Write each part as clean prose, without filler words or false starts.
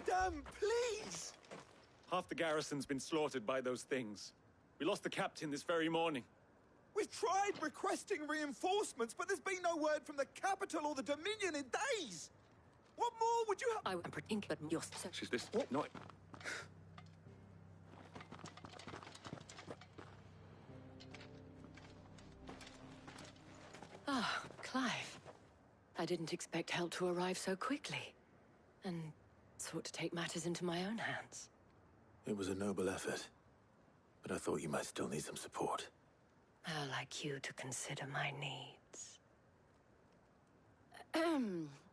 Madame, please! Half the garrison's been slaughtered by those things. We lost the captain this very morning. We've tried requesting reinforcements, but there's been no word from the capital or the Dominion in days! What more would you have? I am pretty but you're such Is this not... Ah, Clive. I didn't expect help to arrive so quickly. And sought to take matters into my own hands. It was a noble effort, but I thought you might still need some support. How like you to consider my needs.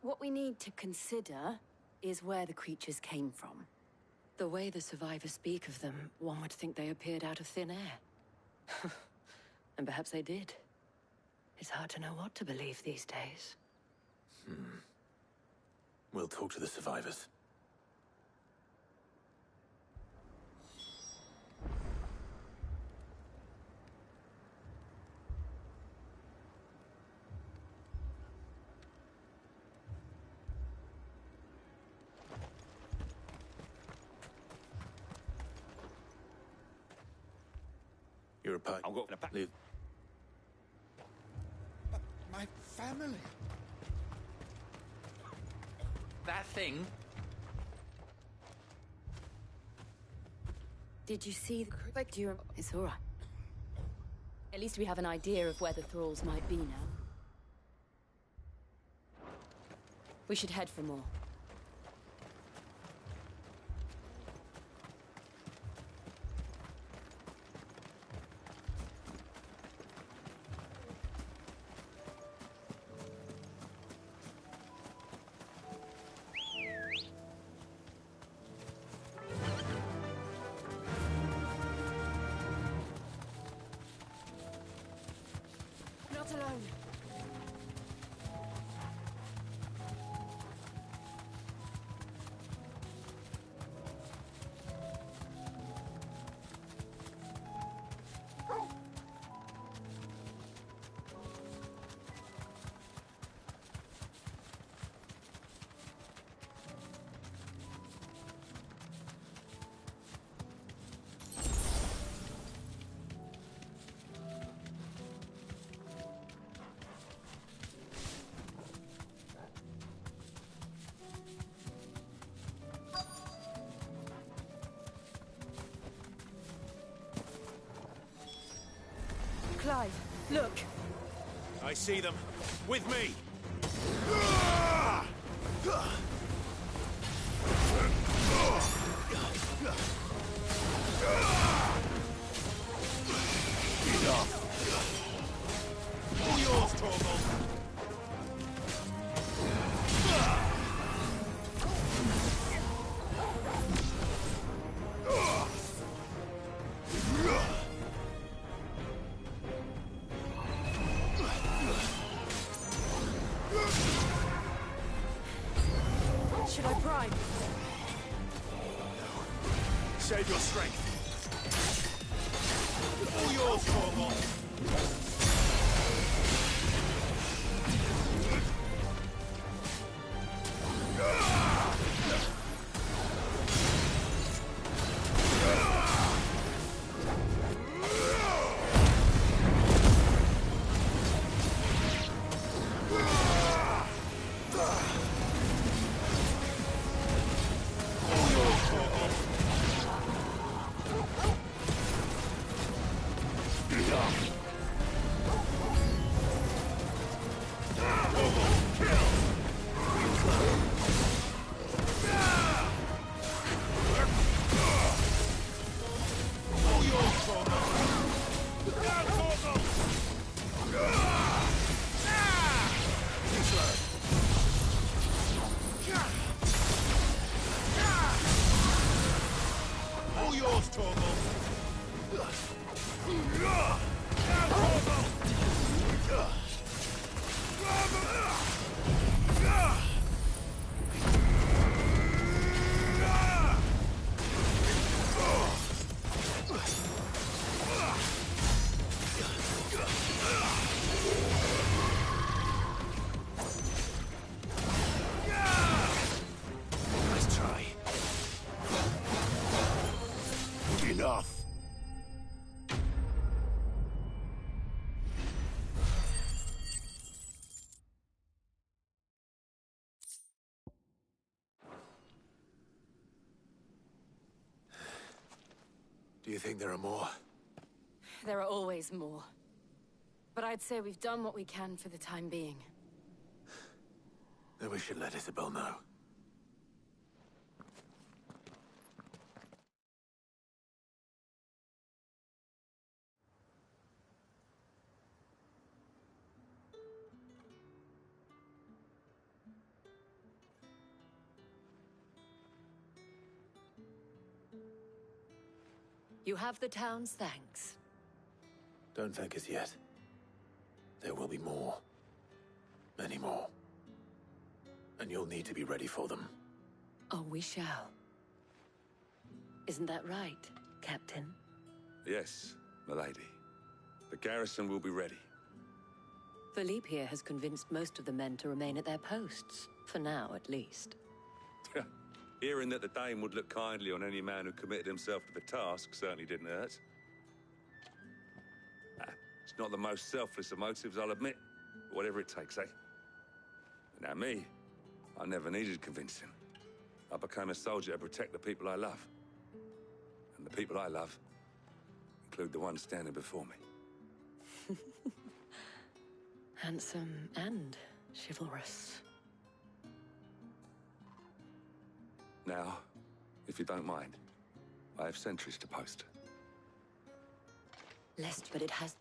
What we need to consider is where the creatures came from. The way the survivors speak of them, one would think they appeared out of thin air. And perhaps they did. It's hard to know what to believe these days. We'll talk to the survivors. You're a pack. I'll go in a pack. Leave. My family. That thing? Did you see the... It's all right. At least we have an idea of where the thralls might be now. We should head for more. Not alone. Clive, look! I see them. With me! Enough! All yours, Torgal! Should I prime? Save your strength. All yours, Torgal! Enough! you think there are more? There are always more. But I'd say we've done what we can for the time being. Then we should let Isabel know. You have the town's thanks. Don't thank us yet. There will be more. Many more. And you'll need to be ready for them. Oh, we shall. Isn't that right, Captain? Yes, milady. The garrison will be ready. Philippe here has convinced most of the men to remain at their posts. For now, at least. Hearing that the Dane would look kindly on any man who committed himself to the task certainly didn't hurt. It's not the most selfless of motives, I'll admit. But whatever it takes, eh? Now me, I never needed convincing. I became a soldier to protect the people I love. And the people I love include the ones standing before me. Handsome and chivalrous. Now, if you don't mind, I have sentries to post. Lest, but it has...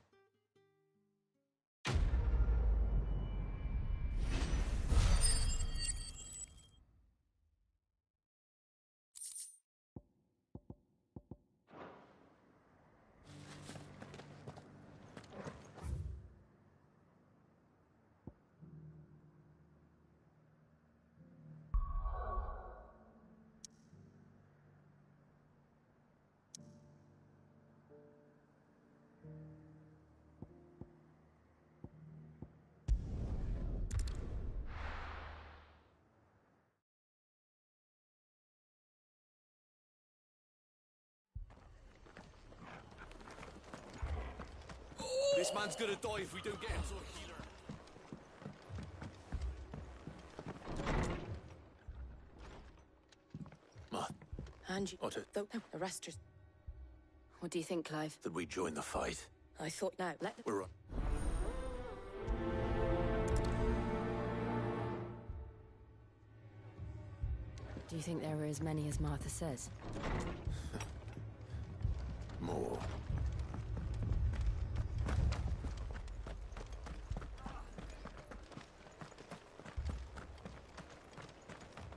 This man's gonna die if we don't get him to a healer. Ma, Angie, what though, no, arrest her. What do you think, Clive? that we join the fight? I thought now, let... We're on. Do you think there were as many as Martha says? More.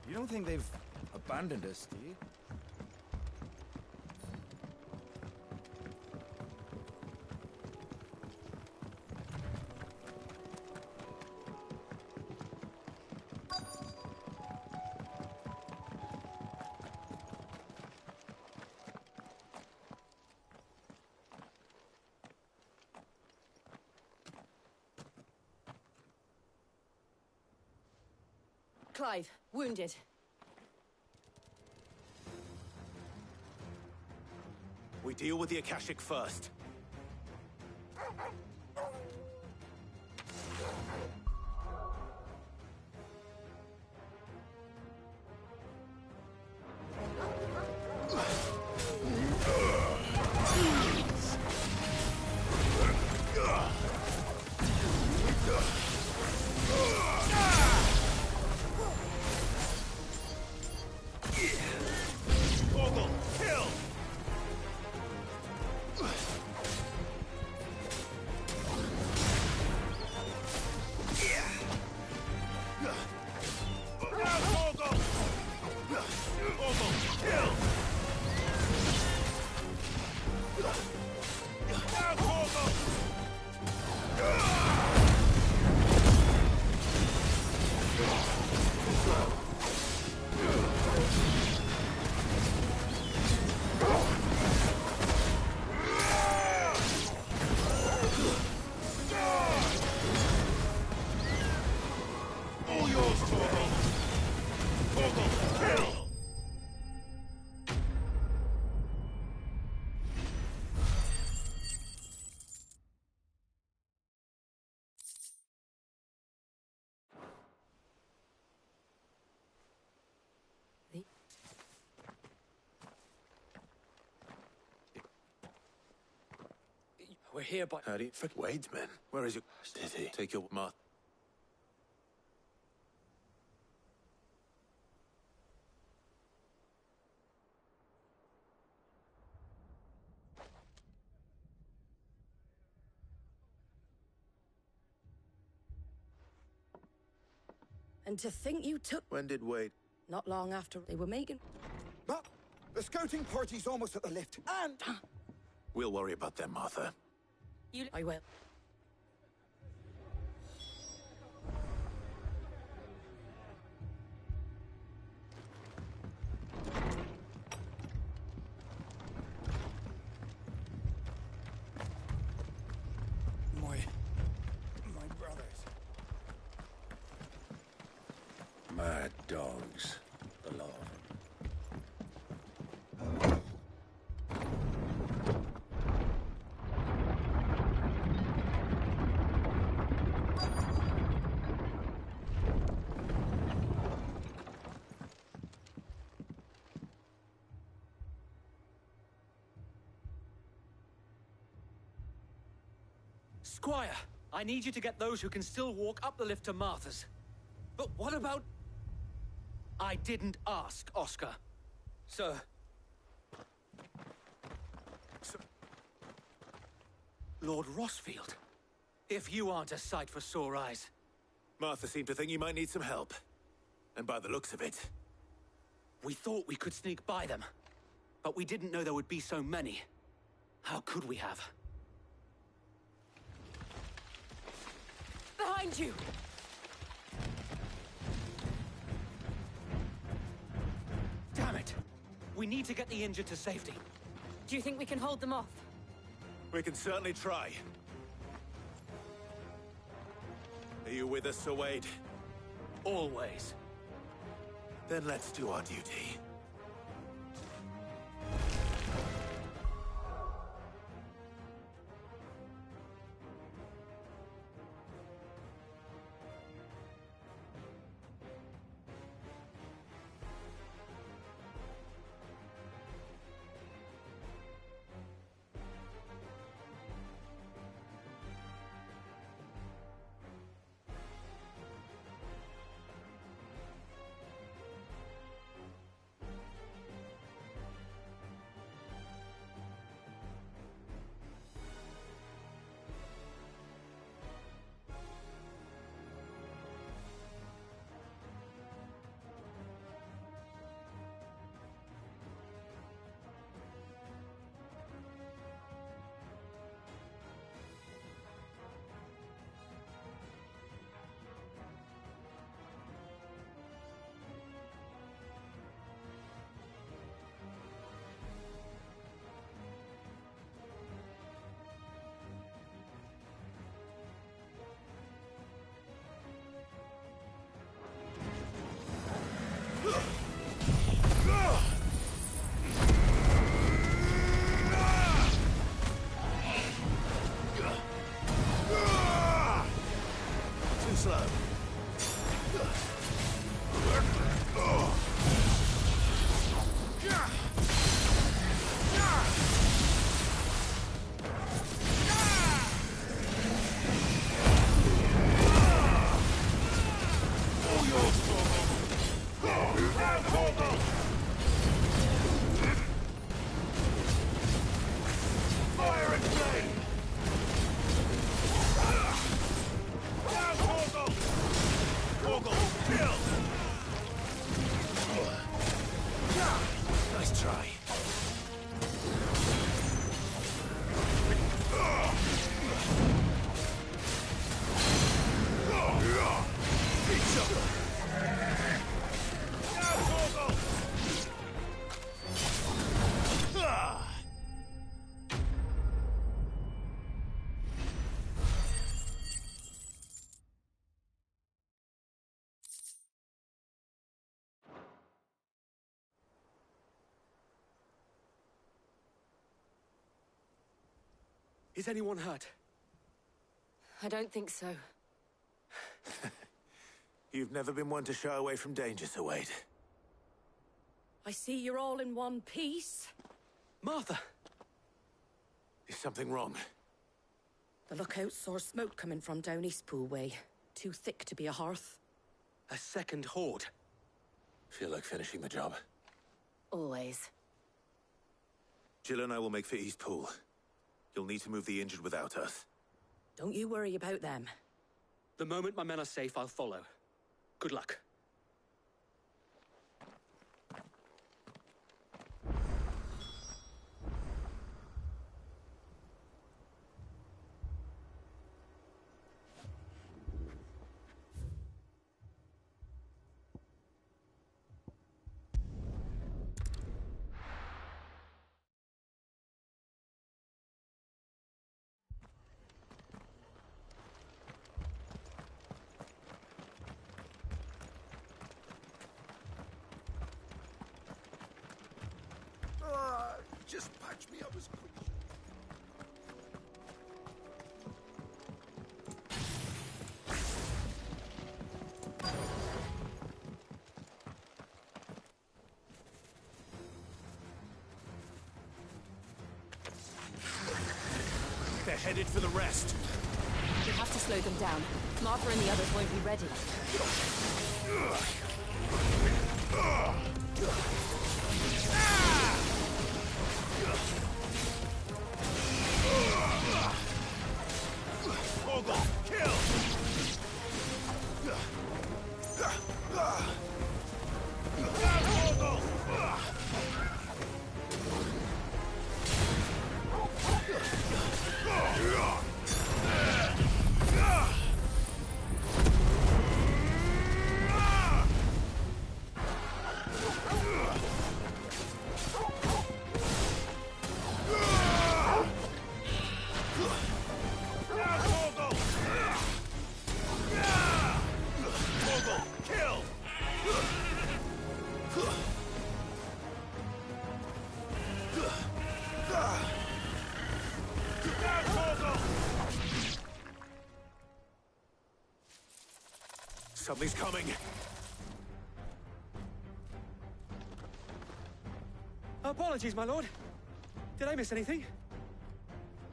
You don't think they've abandoned us, do you? Clive, wounded. We deal with the Akashic first. We're here by... How do you... Wade's men. Where is your... Did he take your... Martha? And to think you took... When did Wade... Not long after they were making... But the scouting party's almost at the lift, and... We'll worry about them, Martha. I will. My brothers. Mad dogs. A lot of them. Squire, I need you to get those who can still walk up the lift to Martha's. But what about... I didn't ask, Oscar. Sir. Lord Rossfield. If you aren't a sight for sore eyes. Martha seemed to think you might need some help. And by the looks of it... We thought we could sneak by them. But we didn't know there would be so many. How could we have? Behind you! Damn it! We need to get the injured to safety. Do you think we can hold them off? We can certainly try. Are you with us, Sir Wade? Always. Then let's do our duty. Too slow. Fire and flame! Nice try. Is anyone hurt? I don't think so. You've never been one to shy away from danger, Sir Wade. I see you're all in one piece. Martha! Is something wrong? The lookout saw smoke coming from down Eastpool way. Too thick to be a hearth. A second horde. Feel like finishing the job. Always. Jill and I will make for Eastpool. You'll need to move the injured without us. Don't you worry about them. The moment my men are safe, I'll follow. Good luck. Just patch me up as quick. They're headed for the rest. We have to slow them down. Martha and the others won't be ready. Something's coming. Apologies, my lord. Did I miss anything?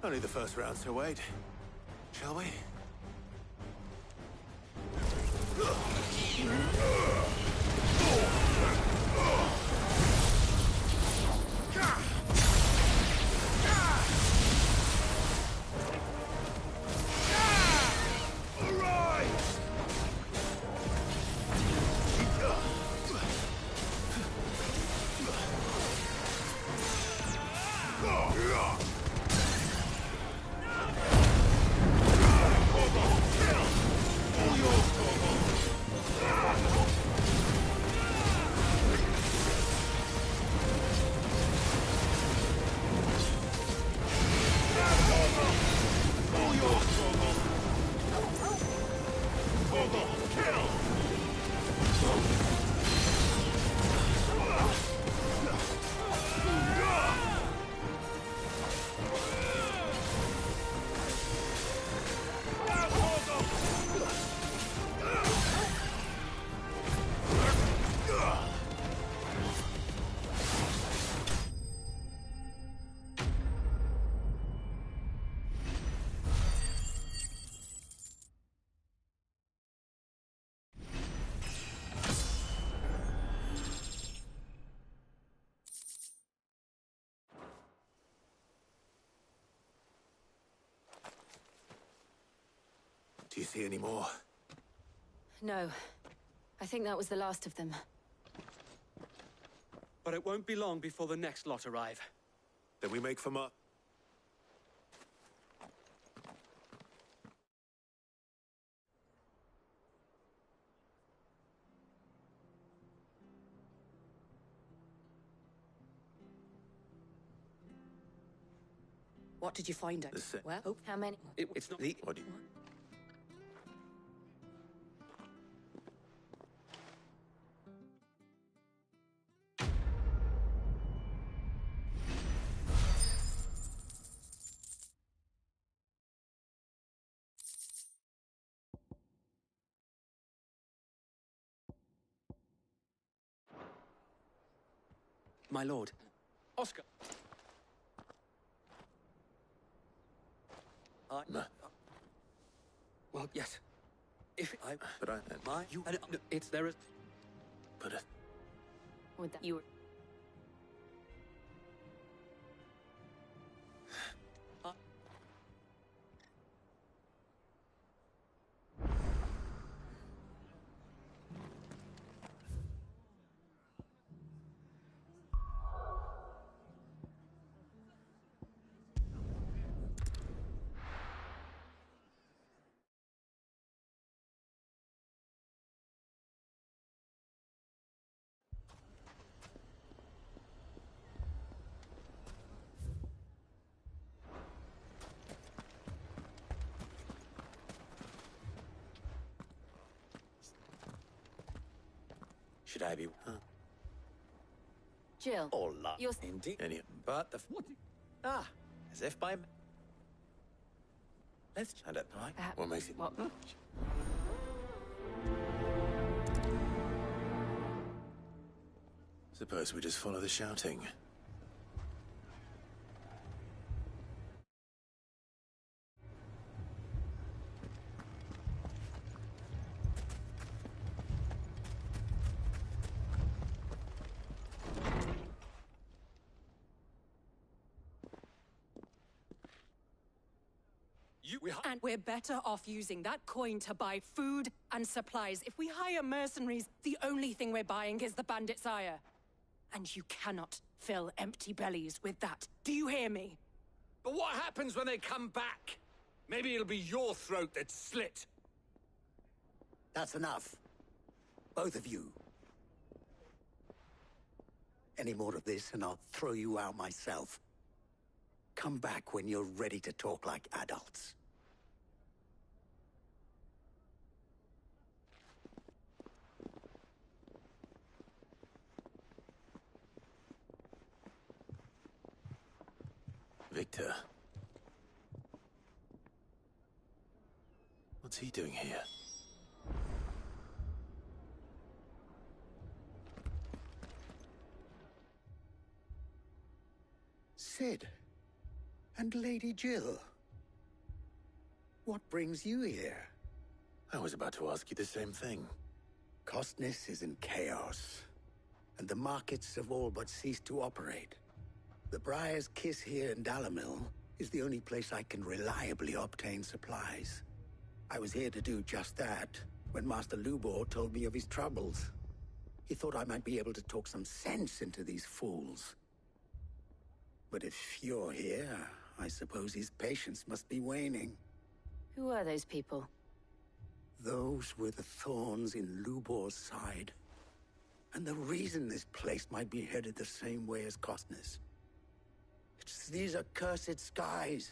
Only the first round, so wait. Shall we? Do you see any more? No. I think that was the last of them. But it won't be long before the next lot arrive. Then we make for What did you find out? Well, oh, How many? It's not the... What do you... My lord. Oscar! Well, yes. If I... But I... My... You... no, it's there is... But Would that you... Should I be... Jill, All luck, you're... indeed. any... But the... What? Ah, as if by... Let's... I don't know. Perhaps... What makes it... What? Suppose we just follow the shouting. And we're better off using that coin to buy food and supplies. If we hire mercenaries, the only thing we're buying is the bandit's ire. And you cannot fill empty bellies with that. Do you hear me? But what happens when they come back? Maybe it'll be your throat that's slit. That's enough. Both of you. Any more of this and I'll throw you out myself. Come back when you're ready to talk like adults. Victor. What's he doing here? Sid. And Lady Jill. What brings you here? I was about to ask you the same thing. Costness is in chaos, and the markets have all but ceased to operate. The Briar's Kiss here in Dalamil is the only place I can reliably obtain supplies. I was here to do just that when Master Lubor told me of his troubles. He thought I might be able to talk some sense into these fools. But if you're here, I suppose his patience must be waning. Who are those people? Those were the thorns in Lubor's side. And the reason this place might be headed the same way as Costness. It's these accursed skies.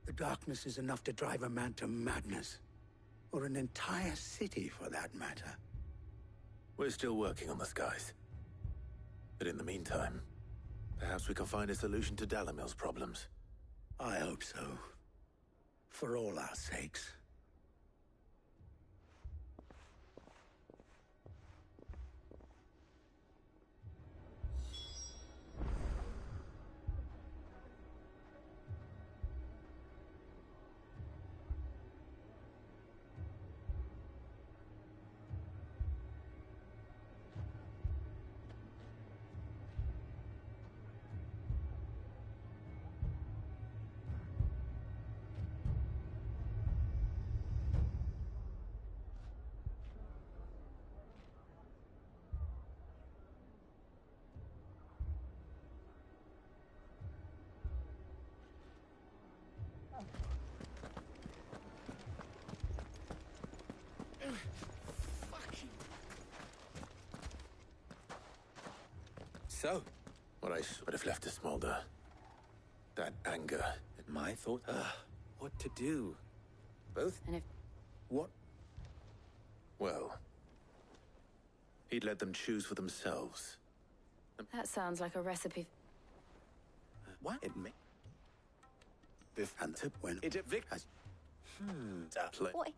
The darkness is enough to drive a man to madness. Or an entire city, for that matter. We're still working on the skies. But in the meantime, perhaps we can find a solution to Dalamil's problems. I hope so. For all our sakes. So, What I would have left to smolder. That anger. my thought... what to do? Both... And if... What? Well, he'd let them choose for themselves. That sounds like a recipe. What? It may... Biff and Tip when... It Vic... As... Play. What?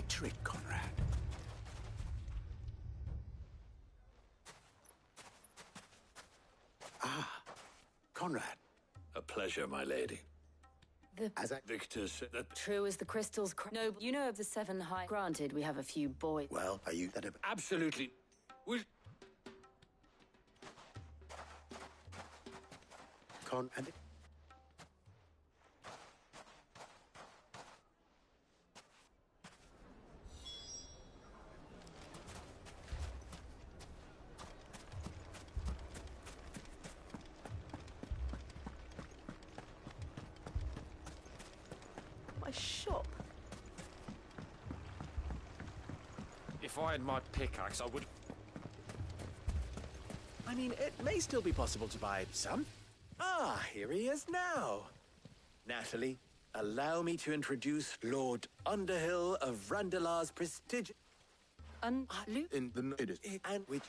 Picture it, Conrad. Ah, Conrad. A pleasure, my lady. As I... Victor said that... True as the crystals. No, you know of the Seven High. Granted, we have a few boys. Well, are you that... Absolutely. Will... Conrad... My shop. If I had my pickaxe, I would... I mean, it may still be possible to buy some. Ah, here he is now. Natalie, allow me to introduce Lord Underhill of Randalar's prestigious... In the... It is... And which...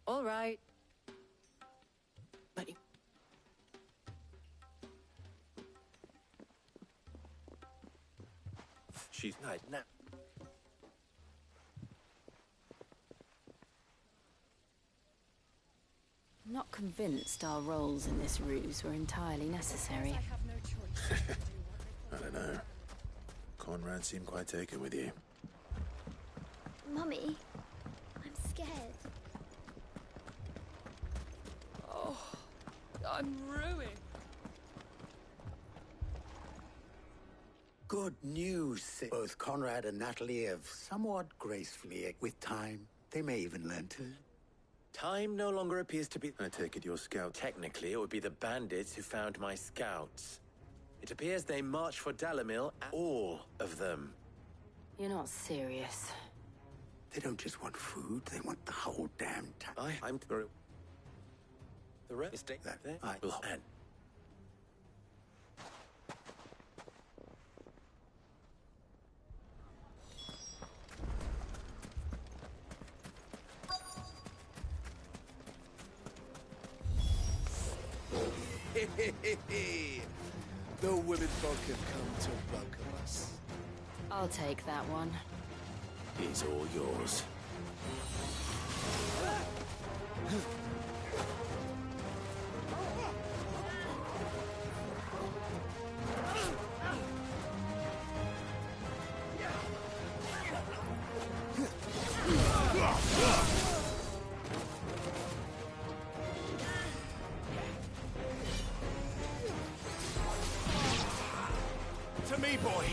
All right. But She's nice now. I'm not convinced our roles in this ruse were entirely necessary. I have no choice. I don't know. Conrad seemed quite taken with you. Mummy, I'm scared. Oh, I'm ruined. Good news. Both Conrad and Natalie have somewhat gracefully. With time, they may even learn to... Time no longer appears to be... I take it your scout... Technically, it would be the bandits who found my scouts. It appears they marched for Dalamil, all of them. You're not serious. They don't just want food, they want the whole damn time. I'm... The rest is That there. I... And... The women folk have come to welcome us. I'll take that one. He's all yours. To me, boy.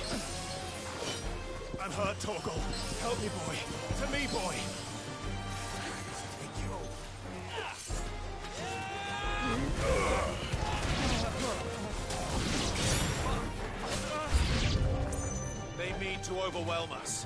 I'm hurt, Torgal. Help me, boy. To me, boy. They mean to overwhelm us.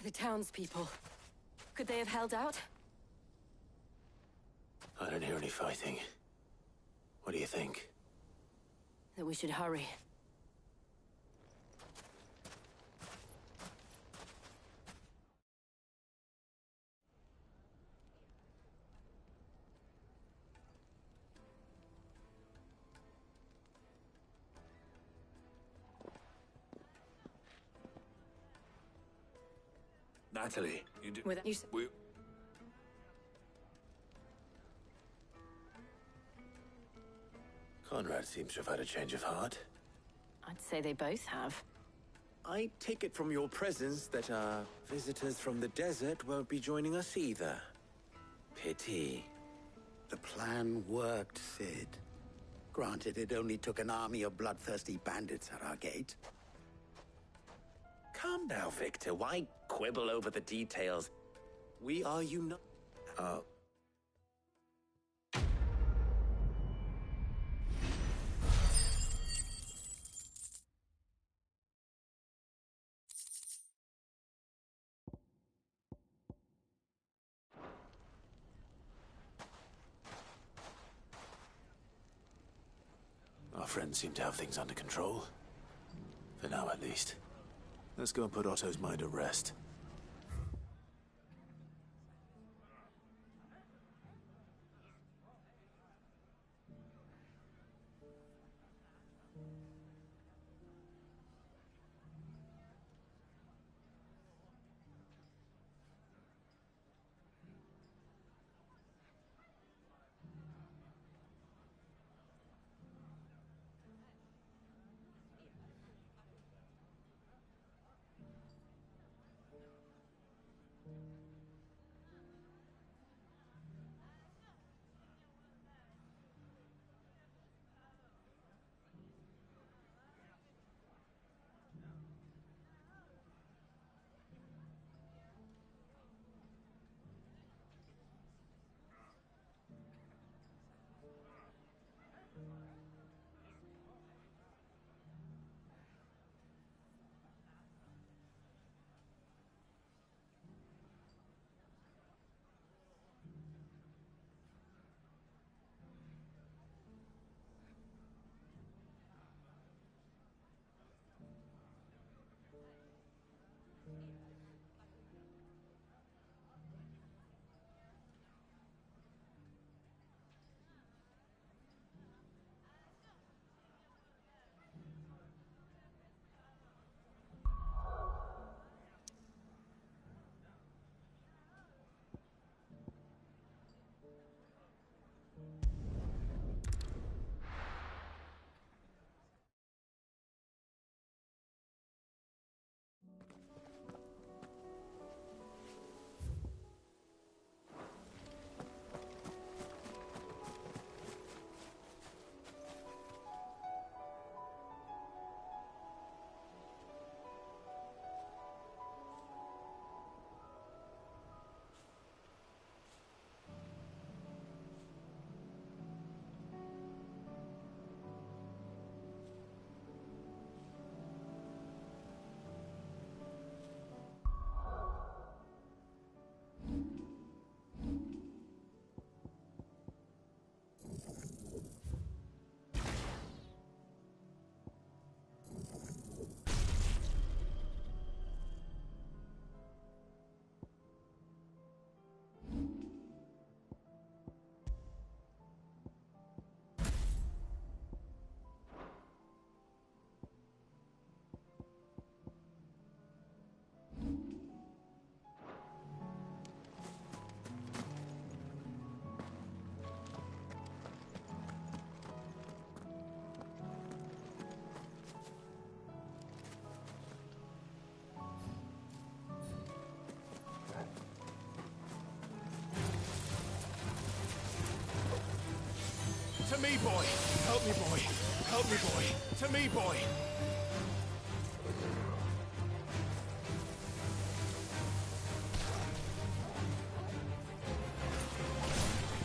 The townspeople. Could they have held out? I don't hear any fighting. What do you think? That we should hurry. Natalie, you do... With you... We... Conrad seems to have had a change of heart. I'd say they both have. I take it from your presence that our visitors from the desert won't be joining us either. Pity. The plan worked, Sid. Granted, it only took an army of bloodthirsty bandits at our gate. Calm now, Victor. Why quibble over the details? We are united. Our friends seem to have things under control. For now, at least. Let's go and put Otto's mind at rest. To me, boy! Help me, boy! Help me, boy! To me, boy!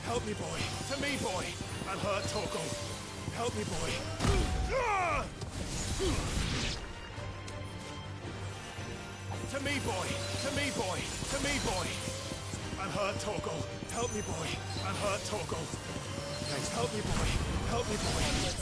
Help me, boy! To me, boy! I'm hurt, Torgal. Help me, boy! To me, boy! To me, boy! To me, boy! and hurt Torgal. Help me, boy, and hurt Torgal. Thanks. Help me, boy. Help me, boy.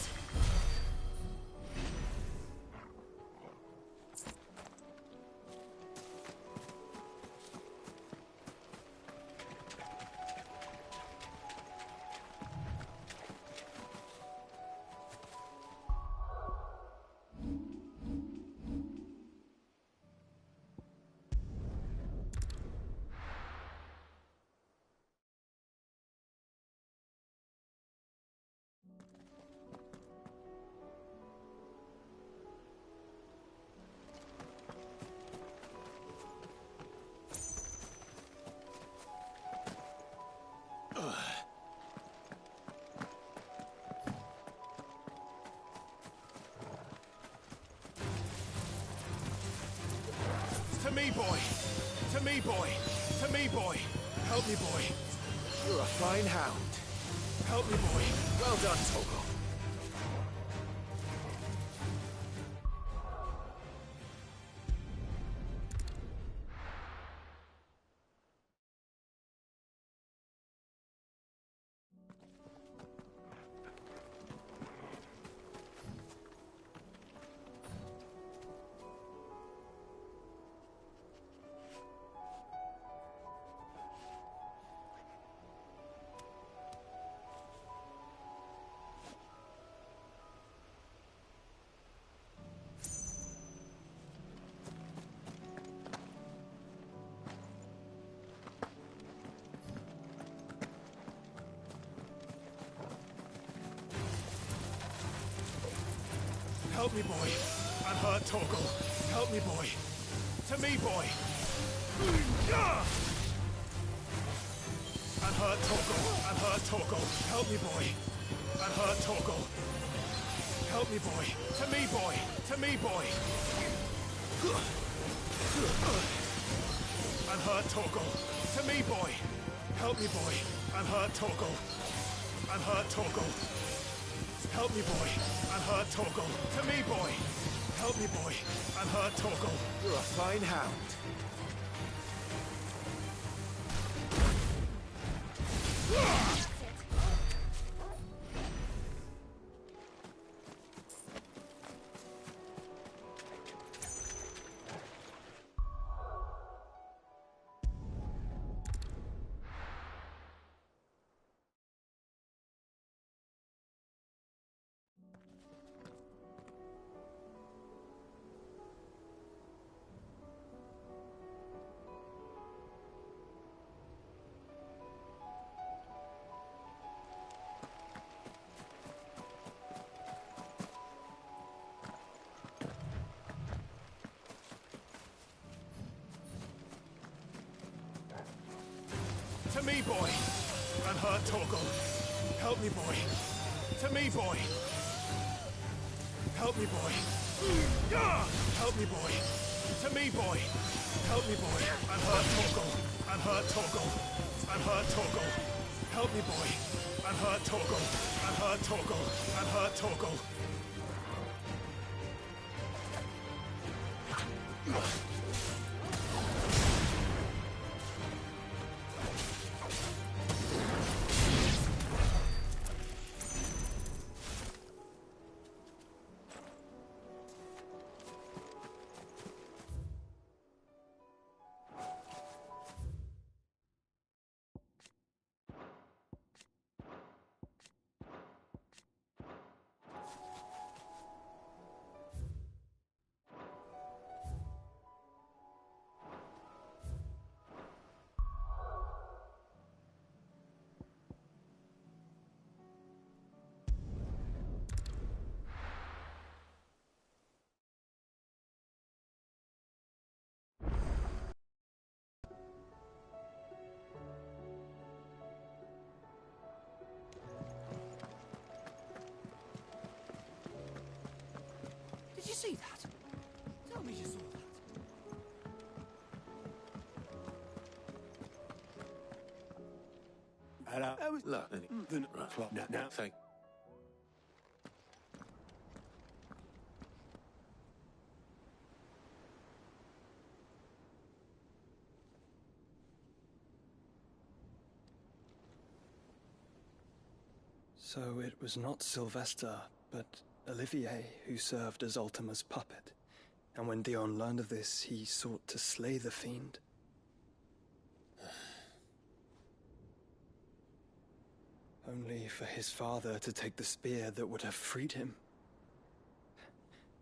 To me, boy! To me, boy! To me, boy! Help me, boy! You're a fine hound. Help me, boy! Well done, Torgal. Help me, boy. And hurt Torgal. Help me, boy. To me, boy. And hurt Torgal. And hurt Torgal. Help me, boy. And hurt Torgal. Help me, boy. To me, boy. To me, boy. And hurt Torgal. To me, boy. Help me, boy. And hurt Torgal. And hurt Torgal. Help me, boy, and hurt Torgal. To me, boy. Help me, boy, and hurt Torgal. You're a fine hound. To me, boy, and hurt Torgal. Help me, boy. To me, boy. Help me, boy. Help me, boy. To me, boy. Help me, boy, and hurt Torgal. And hurt Torgal. And hurt Torgal. Help me, boy, and hurt Torgal. And hurt Torgal. And hurt Torgal. Did you see that? Tell me you saw that. Hello. Look, right. No, thank. So it was not Sylvester, but Olivier who served as Ultima's puppet. And when Dion learned of this, he sought to slay the fiend. Only for his father to take the spear that would have freed him.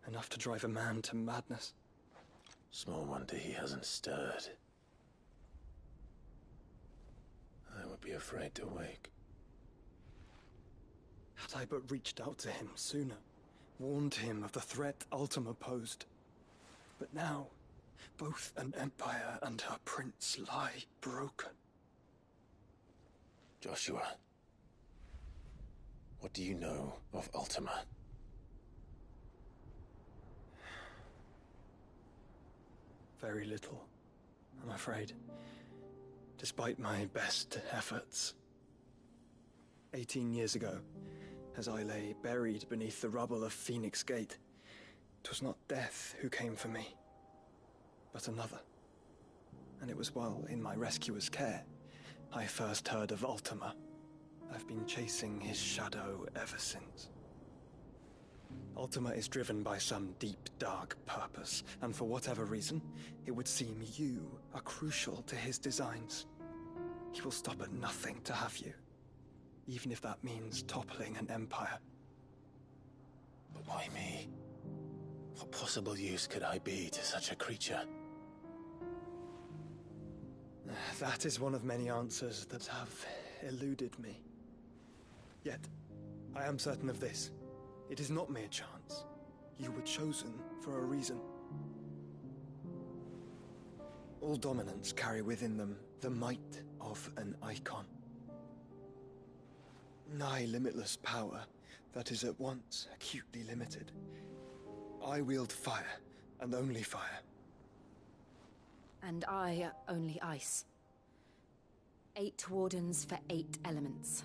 Enough to drive a man to madness. Small wonder he hasn't stirred. I would be afraid to wake. Had I but reached out to him sooner, warned him of the threat Ultima posed. But now, both an empire and her prince lie broken. Joshua, what do you know of Ultima? Very little, I'm afraid. Despite my best efforts. 18 years ago, as I lay buried beneath the rubble of Phoenix Gate, 'twas not death who came for me, but another. And it was while in my rescuer's care, I first heard of Ultima. I've been chasing his shadow ever since. Ultima is driven by some deep, dark purpose, and for whatever reason, it would seem you are crucial to his designs. He will stop at nothing to have you, even if that means toppling an empire. But why me? What possible use could I be to such a creature? That is one of many answers that have eluded me. Yet, I am certain of this. It is not mere chance. You were chosen for a reason. All dominants carry within them the might of an icon. Nigh limitless power that is at once acutely limited. I wield fire, and only fire. And I only ice. 8 wardens for 8 elements.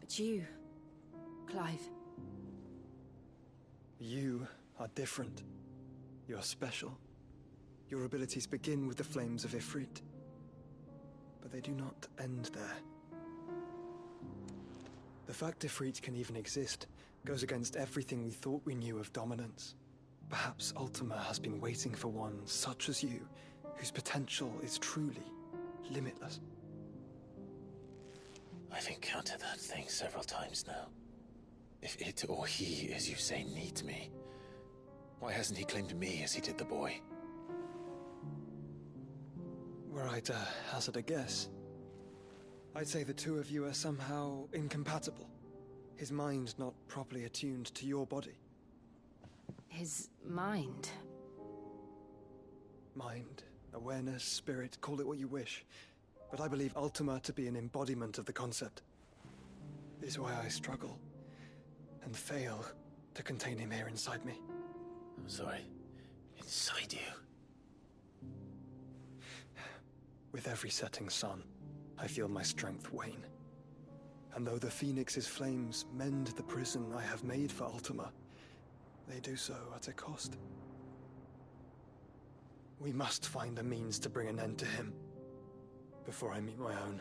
But you, Clive. You are different. You're special. Your abilities begin with the flames of Ifrit. But they do not end there. The fact Ifrit can even exist goes against everything we thought we knew of dominance. Perhaps Ultima has been waiting for one such as you, whose potential is truly limitless. I've encountered that thing several times now. If it or he, as you say, needs me, why hasn't he claimed me as he did the boy? Were I to hazard a guess, I'd say the two of you are somehow incompatible. His mind not properly attuned to your body. His mind? Mind, awareness, spirit, call it what you wish. But I believe Ultima to be an embodiment of the concept. This is why I struggle and fail to contain him here inside me. I'm sorry. Inside you? With every setting sun, I feel my strength wane. And though the Phoenix's flames mend the prison I have made for Ultima, they do so at a cost. We must find a means to bring an end to him before I meet my own.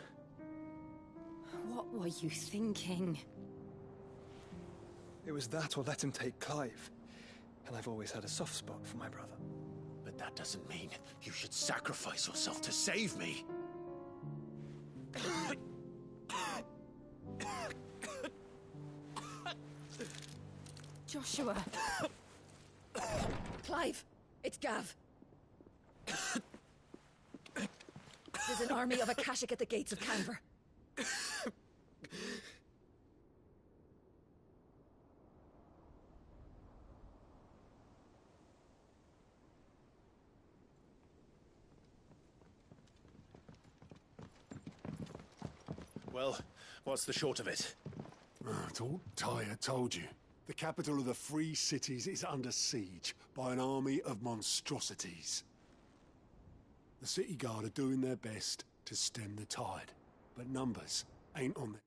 What were you thinking? It was that or let him take Clive. And I've always had a soft spot for my brother. But that doesn't mean you should sacrifice yourself to save me. Joshua. Clive, it's Gav. There's an army of Akashic at the gates of Canver. Well, what's the short of it? Don't Tyre told you. The capital of the Free Cities is under siege by an army of monstrosities. The city guard are doing their best to stem the tide, but numbers ain't on their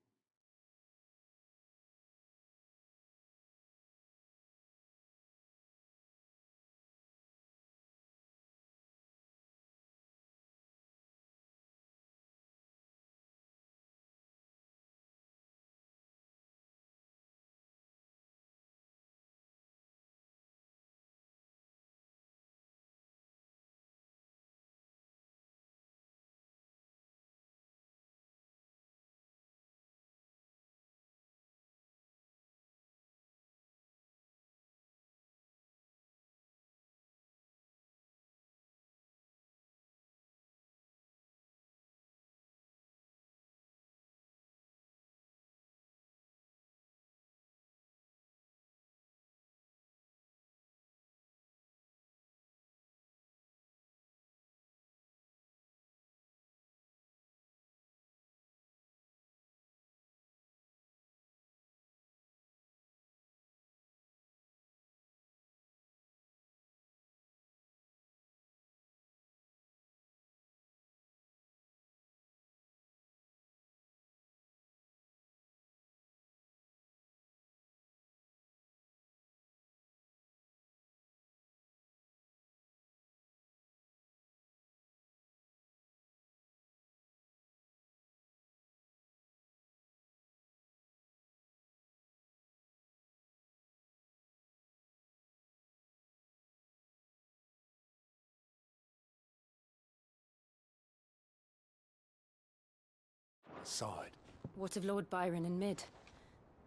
aside. What of Lord Byron and Mid?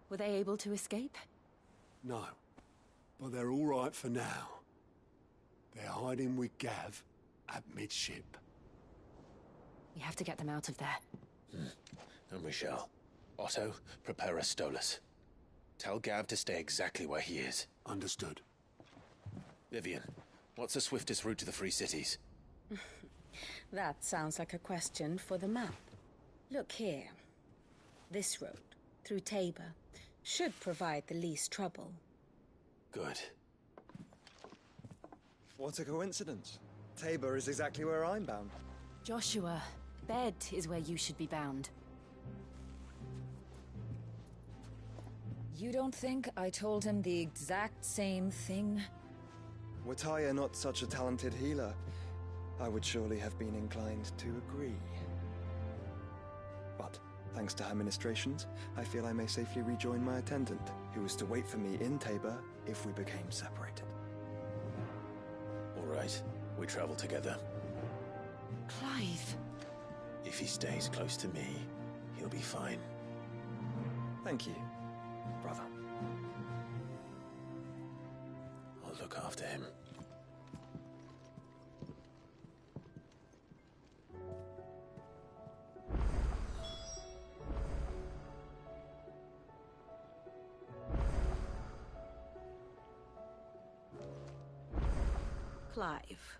Were they able to escape? No. But they're all right for now. They're hiding with Gav at midship. We have to get them out of there. And we shall. Otto, prepare a Stolas. Tell Gav to stay exactly where he is. Understood. Vivian, what's the swiftest route to the Free Cities? That sounds like a question for the map. Look here. This road, through Tabor, should provide the least trouble. Good. What a coincidence. Tabor is exactly where I'm bound. Joshua, Bed is where you should be bound. You don't think I told him the exact same thing? Were Tyre not such a talented healer, I would surely have been inclined to agree. But, thanks to her ministrations, I feel I may safely rejoin my attendant, who was to wait for me in Tabor if we became separated. All right, we travel together. Clive. If he stays close to me, he'll be fine. Thank you, brother. I'll look after him. Clive.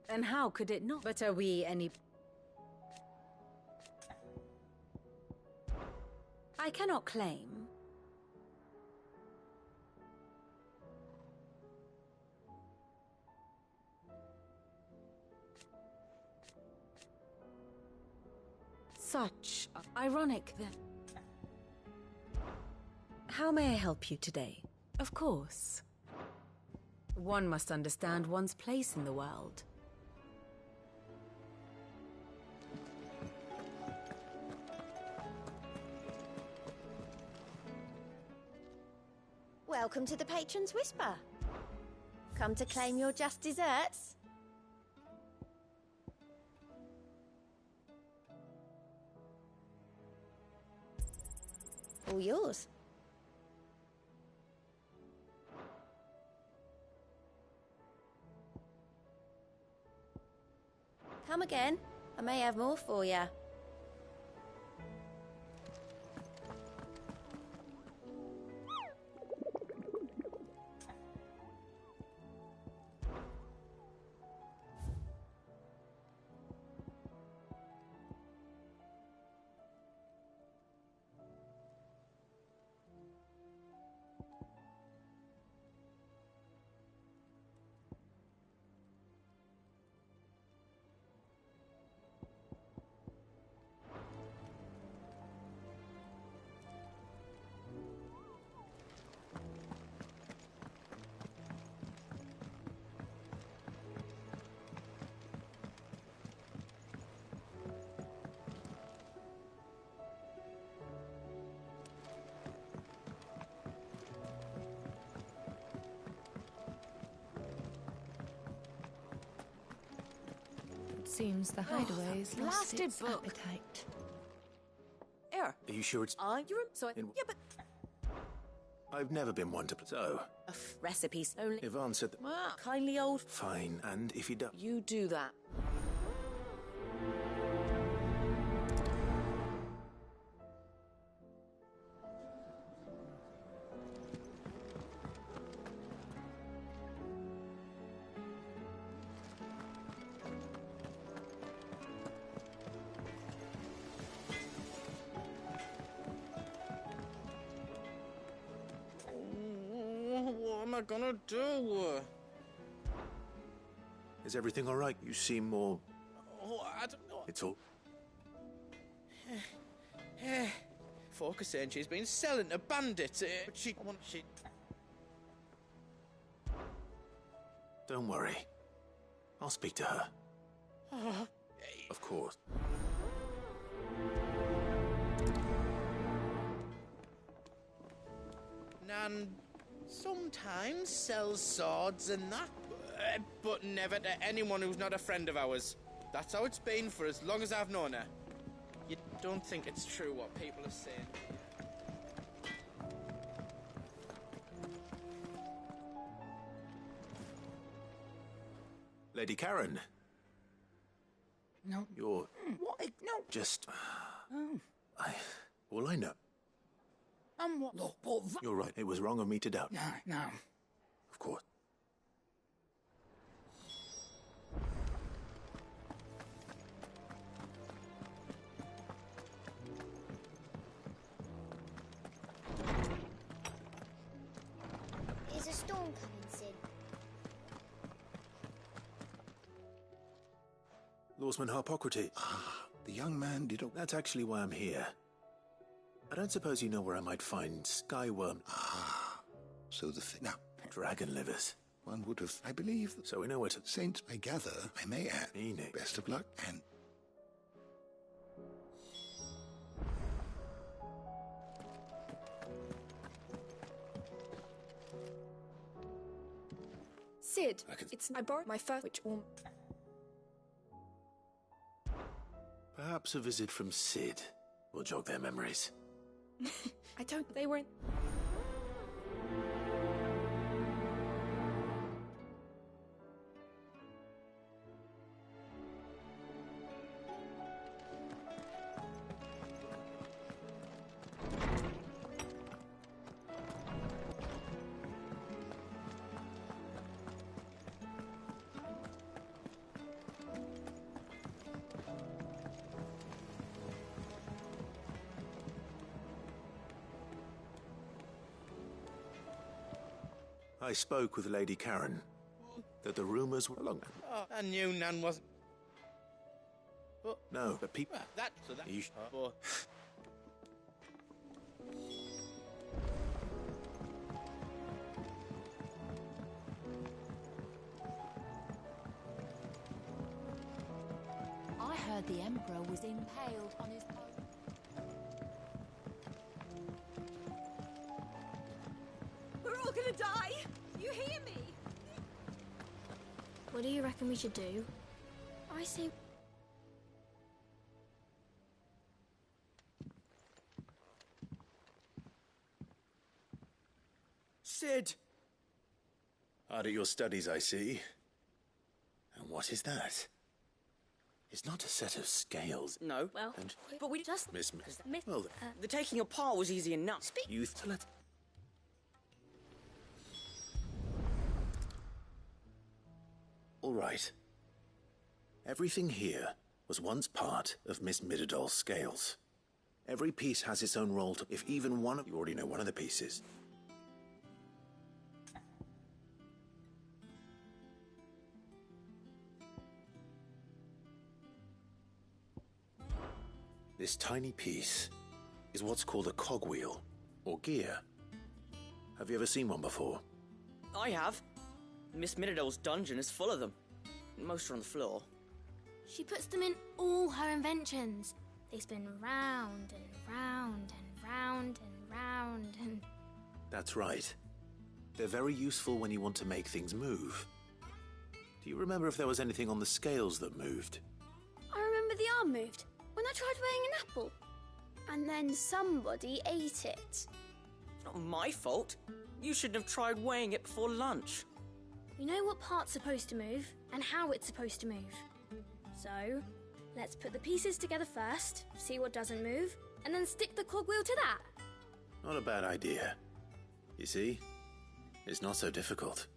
And how could it not? But are we any... I cannot claim. Such ironic then. How may I help you today? Of course. One must understand one's place in the world. Welcome to the Patron's Whisper. Come to claim your just desserts? All yours. Come again. I may have more for you. Seems the hideaway's lost its appetite. Error. Are you sure it's... You're... So I... Yeah, but... I've never been one to... So... Recipes only... If answered... Kindly old... Fine, and if you don't... You do that. What am I gonna do? Is everything all right? You seem more... Oh, I don't know. It's all... Folk are saying she's been selling to bandits. But she... Don't worry. I'll speak to her. Of course. Nan sometimes sells swords and that. But never to anyone who's not a friend of ours. That's how it's been for as long as I've known her. You don't think it's true what people are saying? Lady Karen. No. You're... What? No. just... Oh. All I know... What? Look, but... You're right. It was wrong of me to doubt. No. Of course. Is a storm coming, Sid? Lawsman Harpocrates. The young man did... That's actually why I'm here. I don't suppose you know where I might find skyworm... So the thing... Now... Dragon livers. One would have... I believe... So we know where to... Saint, I gather, I may add... Meaning. Best of luck, and... Sid, I borrowed my first, which won't... Perhaps a visit from Sid will jog their memories. I don't... They weren't... I spoke with Lady Karen. That the rumors were along. Oh, I knew Nan wasn't... But... No, but people... Well, that... You but... I heard the Emperor was impaled on his... We're all gonna die! You hear me? What do you reckon we should do? I say... Sid! Hard at your studies, I see. And what is that? It's not a set of scales. No. Well, And but we just... Miss... Well, The taking apart was easy enough. youth to let... All right. Everything here was once part of Miss Midadol's scales. Every piece has its own role to... If even one of... You already know one of the pieces. This tiny piece is what's called a cogwheel, or gear. Have you ever seen one before? I have. Miss Minadol's dungeon is full of them. Most are on the floor. She puts them in all her inventions. They spin round and round and round and round and... That's right. They're very useful when you want to make things move. Do you remember if there was anything on the scales that moved? I remember the arm moved when I tried weighing an apple. And then somebody ate it. It's not my fault. You shouldn't have tried weighing it before lunch. We know what part's supposed to move and how it's supposed to move. So, let's put the pieces together first, see what doesn't move, and then stick the cogwheel to that. Not a bad idea. You see? It's not so difficult.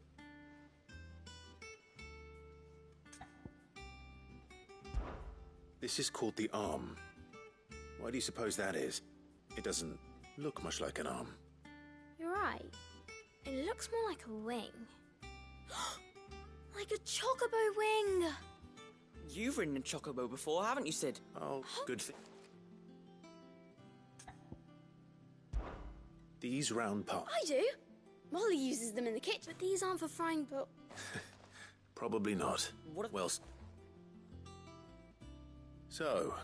This is called the arm. Why do you suppose that is? It doesn't look much like an arm. You're right. It looks more like a wing. Like a chocobo wing! You've ridden a chocobo before, haven't you, Sid? Oh, good thing. These round parts. I do. Molly uses them in the kitchen, but these aren't for frying, but... Probably not. What? Well... So,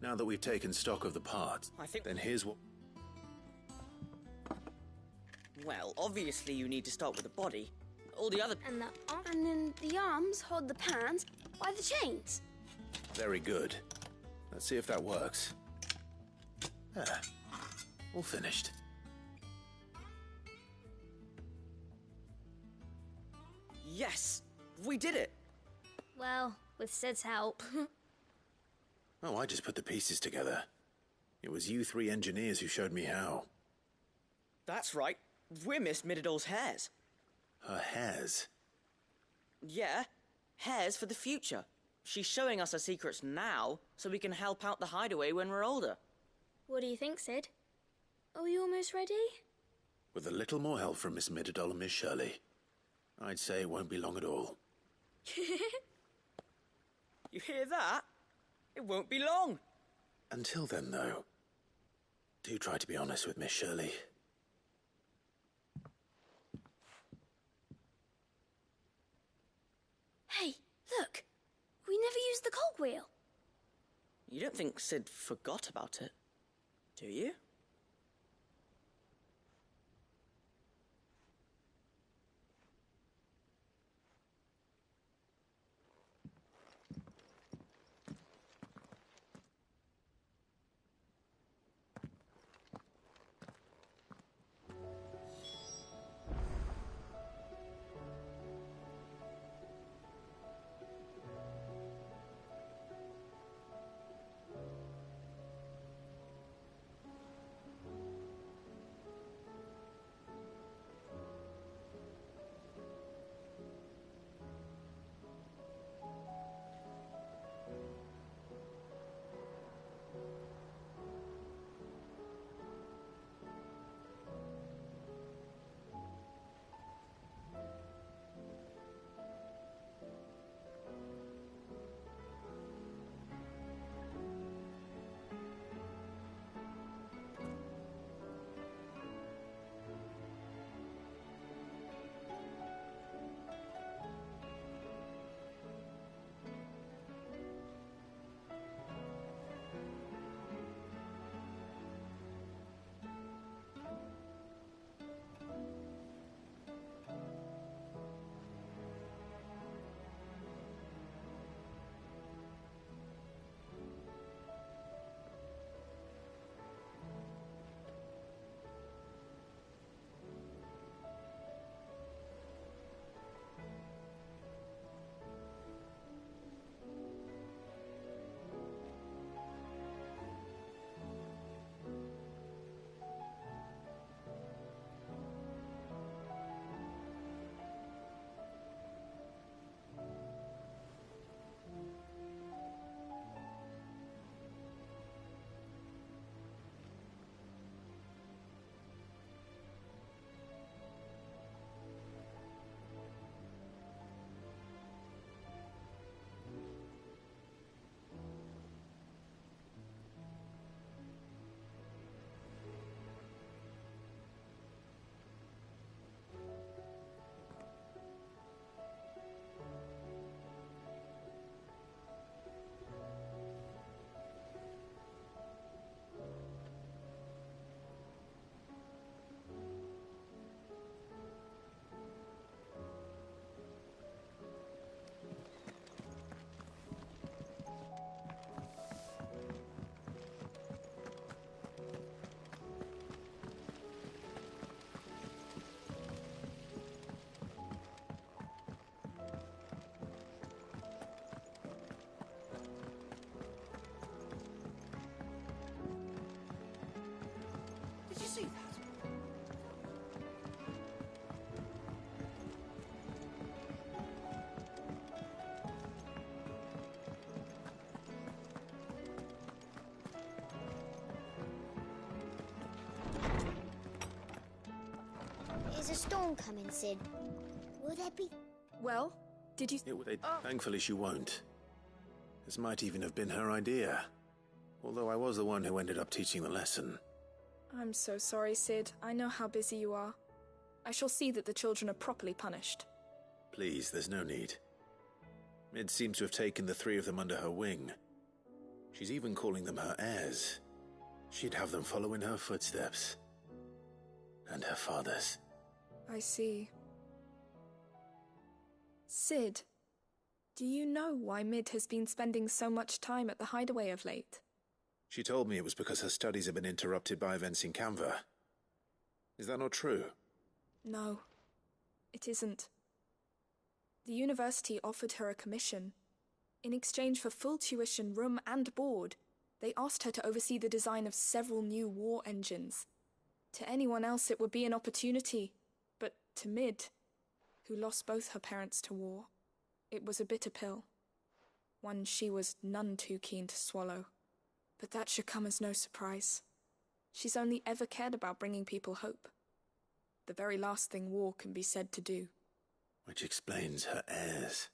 now that we've taken stock of the parts, I think... then here's what... Well, obviously you need to start with the body. All the other... And then the arms hold the pans by the chains. Very good. Let's see if that works. Ah, all finished. Yes! We did it! Well, with Sid's help. Oh, I just put the pieces together. It was you three engineers who showed me how. That's right. We're Miss Mididol's heirs. Her hairs? Yeah, heirs for the future. She's showing us her secrets now, so we can help out the hideaway when we're older. What do you think, Sid? Are we almost ready? With a little more help from Miss Mididol and Miss Shirley, I'd say it won't be long at all. You hear that? It won't be long. Until then, though, do try to be honest with Miss Shirley. Hey, look! We never used the cogwheel. You don't think Sid forgot about it, do you? Did you see that? Is a storm coming, Sid? Will there be... Well, did you... Thankfully she won't. This might even have been her idea. Although I was the one who ended up teaching the lesson. I'm so sorry, Sid. I know how busy you are. I shall see that the children are properly punished. Please, there's no need. Mid seems to have taken the three of them under her wing. She's even calling them her heirs. She'd have them follow in her footsteps. And her father's. I see. Sid, do you know why Mid has been spending so much time at the hideaway of late? She told me it was because her studies have been interrupted by events in Canva. Is that not true? No, it isn't. The university offered her a commission. In exchange for full tuition, room and board, they asked her to oversee the design of several new war engines. To anyone else it would be an opportunity, but to Mid, who lost both her parents to war, it was a bitter pill. One she was none too keen to swallow. But that should come as no surprise. She's only ever cared about bringing people hope. The very last thing war can be said to do. Which explains her heirs.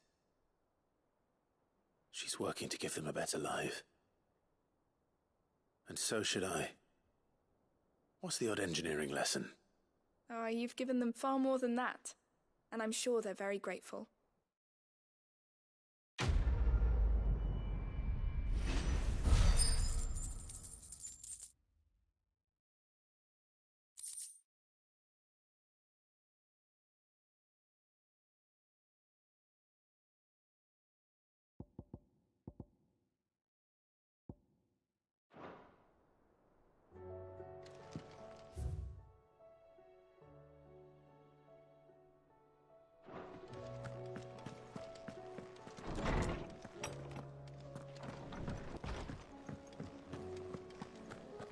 She's working to give them a better life. And so should I. What's the odd engineering lesson? Ah, you've given them far more than that. And I'm sure they're very grateful.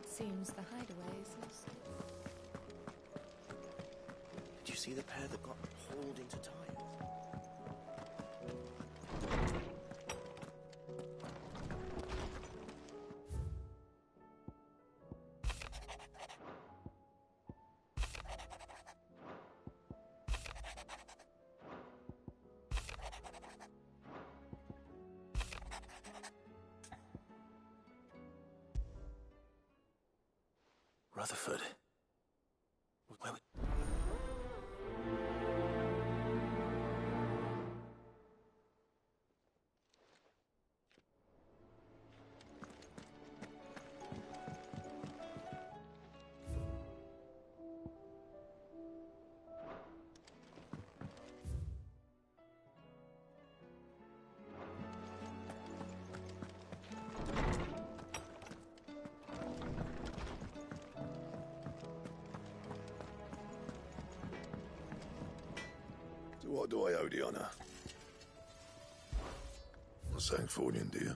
Seems the hideaway is lost. Did you see the pair that got hauled into time? Rutherford. Where To what do I owe the honour? Not saying for you, do you?